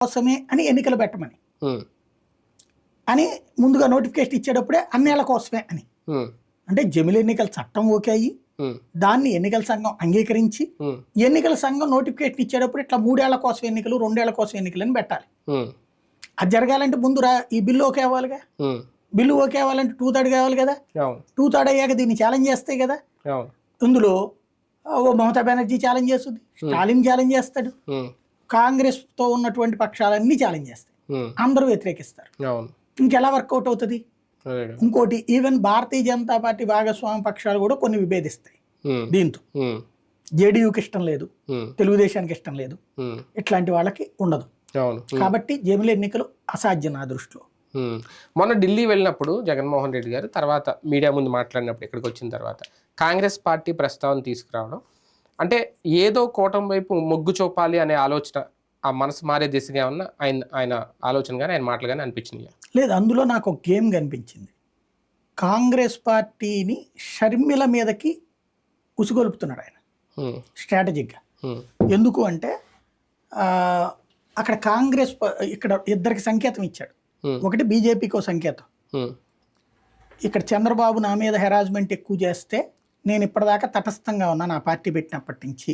కోసమే అని ఎన్నికలు పెట్టమని ఉమ్, అని ముందుగా నోటిఫికేషన్ ఇచ్చేటప్పుడే అన్నేళ్ల కోసమే అని. ఉమ్, అంటే జమిలి ఎన్నికల చట్టం ఓకే అయ్యి ఉమ్, దాన్ని ఎన్నికల సంఘం అంగీకరించి ఉమ్, ఎన్నికల సంఘం నోటిఫికేషన్ ఇచ్చేటప్పుడు ఇట్లా 3 ఏళ్ల కోసం ఎన్నికలు 2 ఏళ్ల కోసం ఎన్నికలు అని పెట్టాలి. ఉమ్, అది జరగాలంటే ముందు ఈ బిల్లు ఓకే అవ్వాలిగా. ఉమ్, బిల్లు ఓకే అవ్వాలంటే 2/3 కావాలి కదా. అవును 2/3 అయ్యాక దీన్ని ఛాలెంజ్ చేస్తాయి కదా. అవును ఇందులో ఓ మమతా బెనర్జీ ఛాలెంజ్ చేస్తుంది, స్టాలిన్ ఛాలెంజ్ చేస్తాడు, ఉమ్, కాంగ్రెస్తో ఉన్నటువంటి పక్షాలన్నీ ఛాలెంజ్ చేస్తాయి, ఉమ్, అందరూ వ్యతిరేకిస్తారు. అవును ఇంకెలా వర్కౌట్ అవుతుంది? అదే. ఇంకోటి ఈవెన్ భారతీయ జనతా పార్టీ భాగస్వామ్య పక్షాలు కూడా కొన్ని విభేదిస్తాయి ఉమ్, దీంతో. ఉమ్, జేడీయూకి ఇష్టం లేదు, ఉమ్, తెలుగుదేశానికి ఇష్టం లేదు, ఉమ్, ఇట్లాంటి వాళ్ళకి ఉండదు. అవును కాబట్టి జమిలి ఎన్నికలు అసాధ్యం నా దృష్టిలో. మొన్న ఢిల్లీ వెళ్ళినప్పుడు జగన్మోహన్ రెడ్డి గారు తర్వాత మీడియా ముందు మాట్లాడినప్పుడు ఇక్కడికి వచ్చిన తర్వాత కాంగ్రెస్ పార్టీ ప్రస్తావన తీసుకురావడం అంటే ఏదో కూటమి వైపు మొగ్గు చూపాలి అనే ఆలోచన, ఆ మనసు మారే దిశగా ఉన్న ఆయన ఆలోచన కానీ ఆయన మాటలు కానీ అనిపించింది. లేదు, అందులో నాకు ఒక గేమ్ కనిపించింది. కాంగ్రెస్ పార్టీని షర్మిల మీదకి ఉసుగొలుపుతున్నాడు ఆయన స్ట్రాటజిక్గా. ఎందుకు అంటే అక్కడ కాంగ్రెస్ ఇక్కడ ఇద్దరికి సంకేతం ఇచ్చాడు. ఒకటి బీజేపీకి సంకేతం, ఇక్కడ చంద్రబాబు నా మీద హెరాస్మెంట్ ఎక్కువ చేస్తే నేను ఇప్పటిదాకా తటస్థంగా ఉన్నా నా పార్టీ పెట్టినప్పటి నుంచి,